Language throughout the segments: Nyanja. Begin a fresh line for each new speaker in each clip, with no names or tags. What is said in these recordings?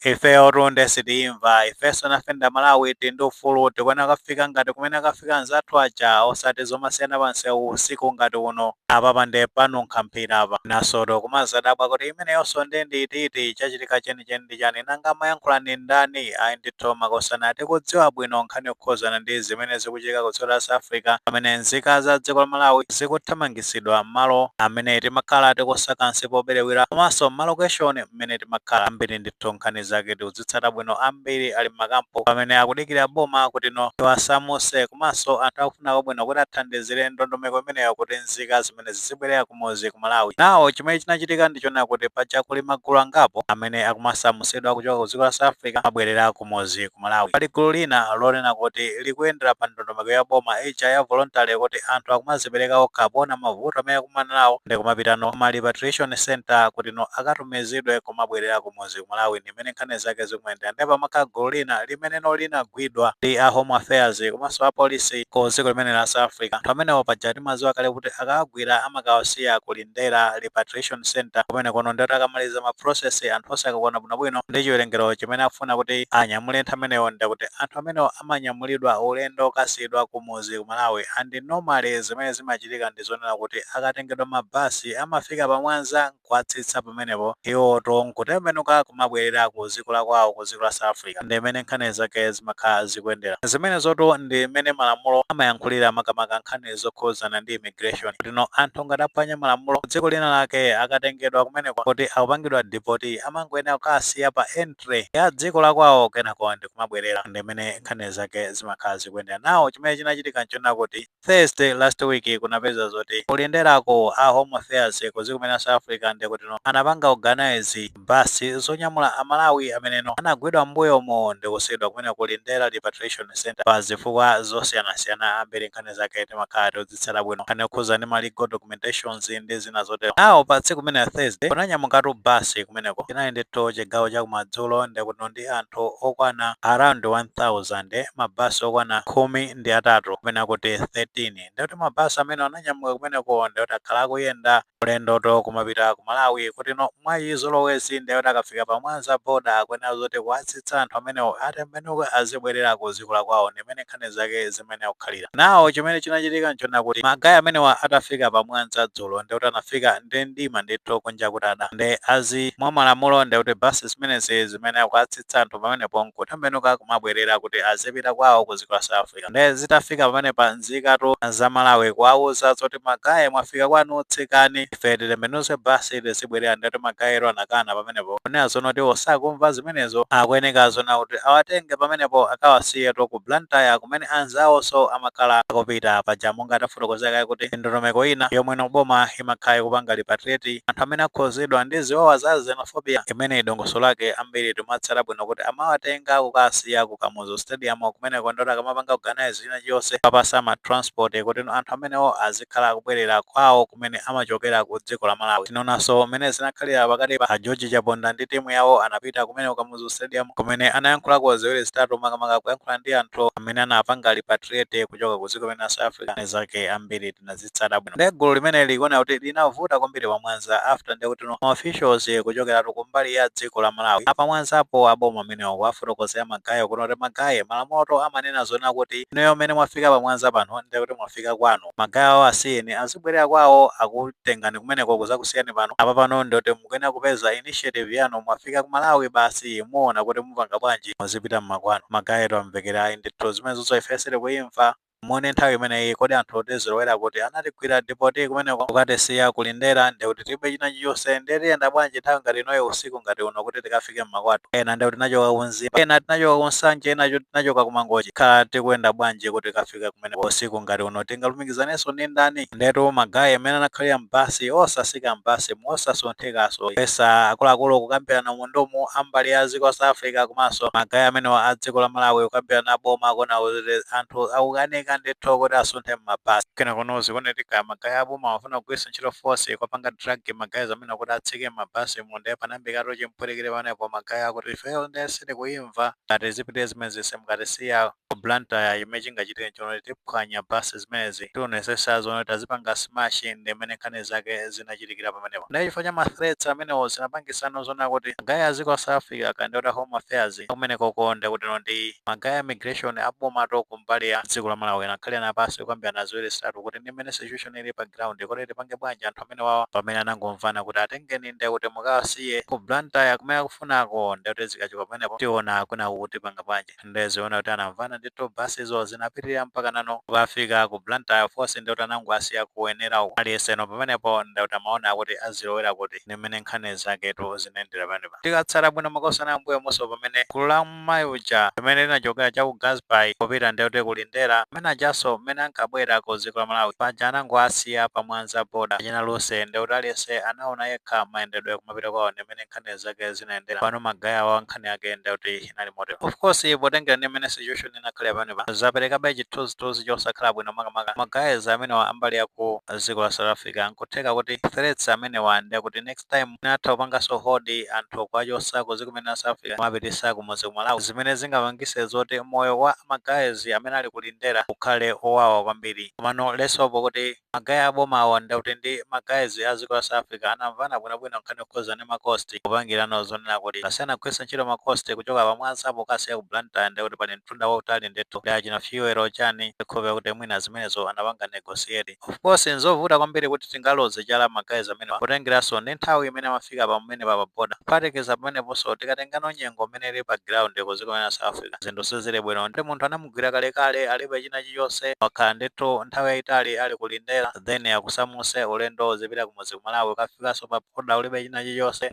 ifeyo tunde sitimva ifenso nafenda Malawi tindi ufulu tikuyena kafika ngati kumene akafika anzathu aja osati zomasiyana pansewu usiku ngati uno apa pande pano nkhamphira apa nasoto kumazadabwa kuti imeneyonso ndititi chachitika chenicheni ndi chani nanga mayankhulani ndani ayi ndithu makosana atikudziwa bwino nkhani yokhuzana ndi zimene zikuchitika ku dziko la South Africa pamene nzika za dziko la Malawi zikuthamangisidwa m'malo amene timakhala tikusaka nsipo oberewera komanso m'malocation mmene timakhala ambiri ndithu nkhani zake tikudzitsata bwino ambiri ali m'makampo pamene akudikira boma kuti no tiwasamuse komanso anthu akufuna kwabwino kuti athandizire ndondomeko imeneyo kuti nzika zimene zizibwerera kumuzi ku Malawi. Nawo chimene chinachitika ndichona kuti paja kuli magulu angapo amene akumasamusidwa kuchoka ku dziko la South Africa abwerera kumuzi ku Malawi. Pali gulu lina lonena kuti likuyendera pa ndondomeko ya boma ija ya voluntary kuti anthu akumazipereka okha pona mavuto amene akumana nawo ndi kumapita no ma repatriation center kuti no akatumizidwe kumabwerera kumuzi ku Malawi ndimene nkhani zake zikumuyendera. Ndipo pamakhala gulu lina limene no linagwidwa ndi a Home Affairs komanso a polisi ku dziko limene la South Africa. Anthu amenewo paja timadziwa kale kuti akawagwira amakawasiya kulindera repatriation center kumene kono ndoti akamaliza ma process anthu onse akakuona bwinobwino ndi chiwerengero chimene akufuna kuti anyamule anthu amenewo ndakuti anthu amenewo amanyamulidwa ulendo kasiyidwa kumuzi ku Malawi andi normally zimene zimachitika ndi zonena kuti akatengedwa mabasi amafika pamwanza nkuwatsitsa pamenepo iwoto nkutembenuka kumabwerera ku dziko la kwawo ku dziko la South Africa ndimene nkhani zake zimakhala zikuyendera. Zimene zoto ndimene malamulo amayankhulira makamaka nkhani zokhuzana ndi immigration kuti no anthu ngati aphwanya malamulo dziko lina lake akatengedwa kumeneko kuti akupangidwa deport amangoyenera kukasiya pa entry ya dziko la kwawo kenako ndi kumabwerera ndimene nkhani zake zimakhala zikuyendera. Nawo chimene chinachitika nchona kuti Thursday last week kunapeza zoti kulinderako a Home Affairs ku dziko limene la South Africa ndi kuti no anapanga organize basi zonyamula amalawi ameneno anagwidwa mbuyomo ndi kusiyidwa kumene kulindera repatriation center pa zifukwa zosiyanasiyana ambiri nkhani zake timakhala tikudzitsata bwino nkhani yokhuza ndi ma legal documentations ndi zina zotero. Nawo pa tsiku limene Thursday kunanyamukatu basi kumeneko chinali ndithu chigawo cha kumadzulo ndi kuti ndi anthu okwana around 1000 mabasi okwana 13 kumene kuti 13 ndikuti mabasi amene ananyamuka kumeneko ndikuti akhala akuyenda ulendoto kumapita ku Malawi kuti no mwayi zolowezi ndikuti akafika pamwanza boda akuyenera zoti kuwatsitsa anthu amenewo atembenuke azibwerera ku dziko la kwawo ndimene nkhani zake zimene akukhalira. Nawo chimene chinachitika nchona kuti magayi amenewa atafika pamwanza dzulo ndikuti anafika ndi mdima ndithu kunja kutada ndi azi mwa malamulo ndikuti basi zimenezi zimene akuwatsitsa anthu pamenepo nkutembenuka kumabwerera kuti azipita kwawo ku dziko la South Africa ndi zitafika pamene pa nzikatu za Malawi kuwawuza zoti magayi mwafika kwanu tsikani ife titembenuse basi tizibwerera ndikuti magayiro anakana pamenepo kunena zonoti osakumva zimenezo akuyeneka zona kuti awatenge pamenepo akawasiyetu ku Blantyre kumene anzawonso amakhala akupita paja monga tafotokozeka kuti ndondomeko ina yomwe noboma imakhala ikupanga repatriate anthu amene akhuzidwa ndi ziwawa za xenophobia imene dongosolo lake ambiri timatsata bwino kuti amawatenga kukasiya ku Kamuzu Stadium kumeneko ndoti akamapanga organize china chonse papasa ma transport kuti anthu amenewo azikhala akubwerera kwawo kumene amachokera ku dziko la Malawi. Tinonanso mmene zinakhalira pakati pa George Chabonda ndi timu yawo anapita kumeneko Kamuzu Stadium kumene anayankhulako ziwiri zitatu makamaka kuyankhula ndi anthu amene anapanga repatriate kuchoka ku dziko limene la South Africa zake ambiri tinazitsata bwino. Ndi gulu limene likuona kuti linavuta kwambiri pamwanza after ndikuti no officials kuchokera kumbali ya dziko la Malawi apamwanzapo aboma amenewo afotokozera magayi kuno kuti magayi malamulo amanena zona kuti inuyo mmene mwafika pamwanza pano ndikuti mwafika kwanu magayi awo asiyeni azibwerera kwawo akutengani kumeneko kuzakusiyani pano apa pano ndikuti mukuyenera kupeza initiative yanu mwafika ku Malawi basi muona kuti mupanga bwanji muzipita mmakwanu. Magayi amvekera ndithu zimene zonse ifesere kuimva mone nthawi imeneyi kodi anthu tizilowera kuti anatigwira deport kumeneko kukatisiya kulindera ndikuti tibe china chilichonse nditiyenda bwanji nthawi ngati inoyo usiku ngati uno kuti tikafike mmakwatu ena ndikuti tinachoka kunzipa ena tinachoka kunsanje ena tinachoka kumangochi khala tikuyenda bwanji kuti tikafike kumeneko usiku ngati uno tingalumikizanenso ndi ndani. Ndetu magayi amene anakhalira mbasi osasika mbasi mosasunthikaso pesa akuluakulu kukambirana mundumu ambali ya dziko la South Africa komanso magayi amenewa a dziko la Malawi kukambirana boma kuona kuti anthu akukanika ndithu kuti asunthe mmabasi kena kunozi kunetika magayi aboma afuna kugwiritsa ntchito force kopanga drug magayi amene kuti atsike mmabasi munde panambikatu chimpwirikire panepo magayi akuti ifeyo ndesiti kuimva ngati zipite zimene zise mukatisiya ku Blantyre imene chingachitike chonoti tiphwanya basi zimenezi tionesesa zone tazipanga smash ndi imene nkhani zake zinachitikira pamenepo. Ndi chifukwa cha ma threats amenewo zinapangisana zona kuti magayi a dziko la South Africa akandidota Home Affairs kumeneko konde kuti ndi magayi a immigration aboma kumbali ya dziko la Malawi anakhale anapasi kukambirana ziwiri zitatu kuti ndi imene situation ili pa ground kuti tipange bwanji anthu amene wawa pamene anangomvana kuti atengeni ndi kuti mukawasiye ku Blantyre kumene akufunako ndi kuti zikachoka pamenepo tiona kwina kuti panga bwanji ndi ziona kuti anamvana ndithu basi izo zinapitirira mpaka nano kukafika ku Blantyre force ndi kuti anangoasiya kuyenerawo aliyeseno pamenepo ndi kuti amaona kuti azilowera kuti ndi imene nkhani zaketu zinayendera pamenepa. Tikatsala bwino makosana ambuyo monso pamene gulu la mayuja pamene linachokera cha ku Gaspay kupita ndi kuti kulindera pamene ajaso mmene ankabwera ku dziko la Malawi paja anangoasiya pamwanza boda achina luse ndi kuti aliyese anaona yekha mayendedwe kumapita kwawo ndi imene nkhani zake zinayendera pano magayi awo nkhani yake ndi kuti inali moto. Of course potengera ndi imene situation inakhala pamenepa zaperekabe chithunzithunzi chosakhala bwino makamaka magayi amenewa ambali ya ku dziko la South Africa nkutheka kuti threats amenewa ndi kuti next time natha kupanganso hodi anthu kwachosa ku dziko la South Africa kumapitisa kumudzi ku Malawi zimene zingapangise zoti moyo wa magayi amene ali kulindera ukhale owawa kwambiri. Komano lesopo kuti magayi abomawo ndi kuti ndi magayi a dziko la South Africa anamvana bwinobwino nkhani yokhuza ndi makosti kupangirana zonena kuti asiyana kugwiritsa ntchito makosti kuchoka pamwanza pokasiya ku Blantyre ndi kuti pali mtunda wautali ndithu ndi achina fuel chani ikhope kuti mwina zimenezo anapanga negotiate. Of course nzovuta kwambiri kuti tingaloze chala magayi amenewa kutengeranso ndi nthawi imene amafika pamene pa boda kuphatikiza pameneponso tikatengano nyengo imene ili pa ground ku dziko la South Africa zinthu sizili bwino ndi munthu anamugwira kalekale alibe china chilichonse wakhala ndithu nthawi yayitali ali kulindera then akusamuse ulendo zipita kumudzi ku Malawi ukafikanso pa boda ulibe china chilichonse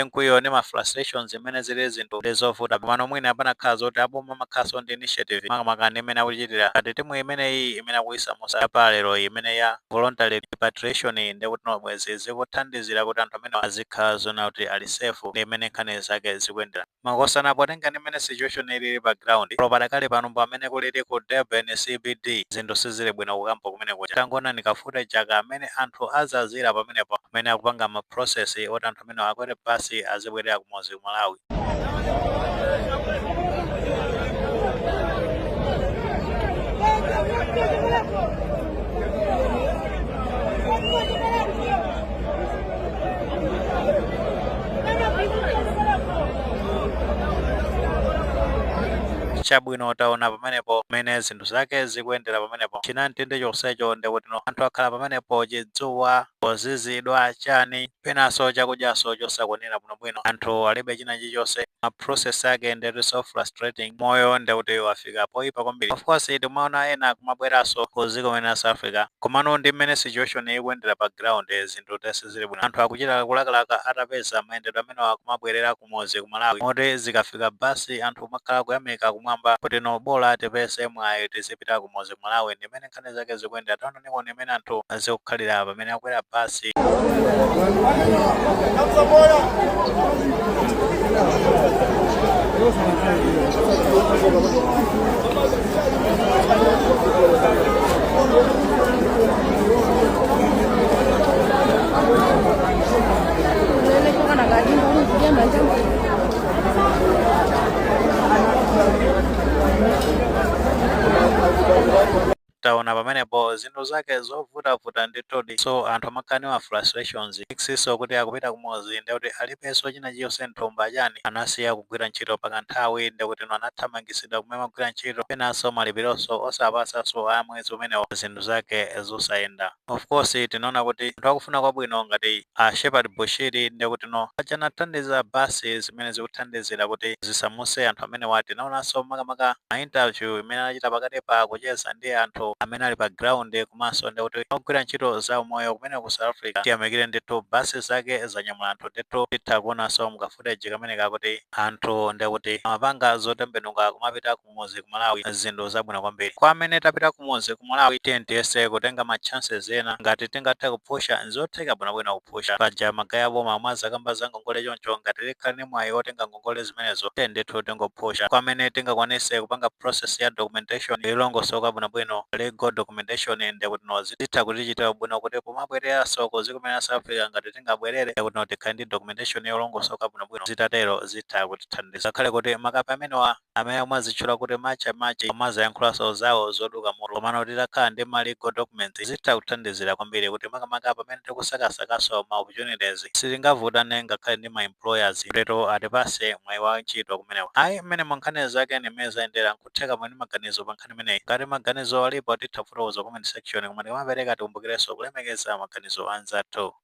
mkwiyo ndi ma frustrations imene zili zinthu ndi zovuta pamano mwina apanakhala zoti aboma makhaso ndi initiative makamaka ndi imene akuchitira kati timu imeneyi imene akuyisamusa palero imene ya voluntary repatriation ndi kuti nomwezi zikuthandizira kuti anthu amene azikhala zona kuti ali safe ndi imene nkhani zake zikuyendera. Makosana potenga ndi imene situation ili pa ground padakali pano pamene kulili ku Durban CBD zinthu sizili bwino kukampo kumene kuja tangona nikafuta chaka amene anthu azazira pamenepo amene akupanga ma process oti anthu amene akwere basi azibwerera kumudzi ku Malawi. Chabwino utaona pamenepo mene zinthu zake zikuyendera pamenepo chinamtende chonsecho ndi kuti anthu akhala pamenepo chidzuwa pozizidwa chani penanso chakudyaso chosakwanira bwinobwino anthu alibe china chilichonse ma process ake ndi so frustrating moyo ndi kuti wafika poyipa kwambiri. Of course timaona ena kumabweranso ku dziko la South Africa komano ndi mmene situation ikuyendera pa ground zinthu sizili bwino anthu akuchita kulakalaka atapeza mayendedwe amene akumabwerera kumudzi ku Malawi moti zikafika basi anthu makhala kuyamika kumwamba kuti no bola tipese mwayi tizipita kumudzi ku Malawi ndi mmene nkhani zake zikuyendera taona niko ndi mmene anthu azikukhalira pamene akwera basi. Taona pamenepo zinthu zake zovutavuta ndithu so anthu amakhala frustrations iksiso kuti akupita kumudzi ndi kuti alibenso china chilichonse nthumba chani anasiya kugwira ntchito pakanthawi ndi kuti anathamangisidwa kumene amagwira ntchito penanso malipironso osapasanso a mwezi umenewo zinthu zake zosayenda. Of course tinaona kuti anthu akufuna kwabwino ngati a Shepherd Bushiri ndi kuti achanathandiza basi zimene zikuthandizira kuti zisamuse anthu amene wati naonanso makamaka ma interview imene anachita pakati pa kucheza ndi anthu amene ali pa ground komanso ndi kuti ogwira ntchito za umoyo kumene ku South Africa tiyamikire ndithu basi zake zanyamula anthu ndithu titha kuonanso mu footage kamene kakuti anthu ndi kuti amapanga zotembenuka kumapita kumudzi ku Malawi zinthu zabwino kwambiri. Kwa amene tapita kumudzi ku Malawi tiyese kutenga ma chances ena ngati tingathe kupusha nzotheka bwinobwino kupusha paja magayi aboma mwaza kamba za ngongole choncho ngati likhale ndi mwayi wotenga ngongole zimenezo ndithu tingopusha kwa amene tingakwanise kupanga process ya documentation ilongosoka bwinobwino legal documentation ende kuti zitha kutichitira bwino kuti pomabwereranso kuzikumene Africa ngati tingabwerere kuti tikhale ndi documentation yolongosoka bwinobwino zitatero zitha kutithandiza ngakhale kuti makapi amenewa amene amazitchula kuti machi amazayankhulanso zawo zoduka mutu komano titakhala ndi ma legal documents zitha kuthandizira kwambiri kuti makamaka pamene tikusakasakaso ma opportunities sitingavutane ngakhale ndi ma employers kuteto atipase mwayi wa ntchito kumenewa. Ayi mmene mankhani zake nimene zayendera nkutheka mwini maganizo pa nkhani imeneyi ngati maganizo alipo titha kufotokoza comment section koma timapereka tikumbukirenso kulemekeza maganizo anzathu.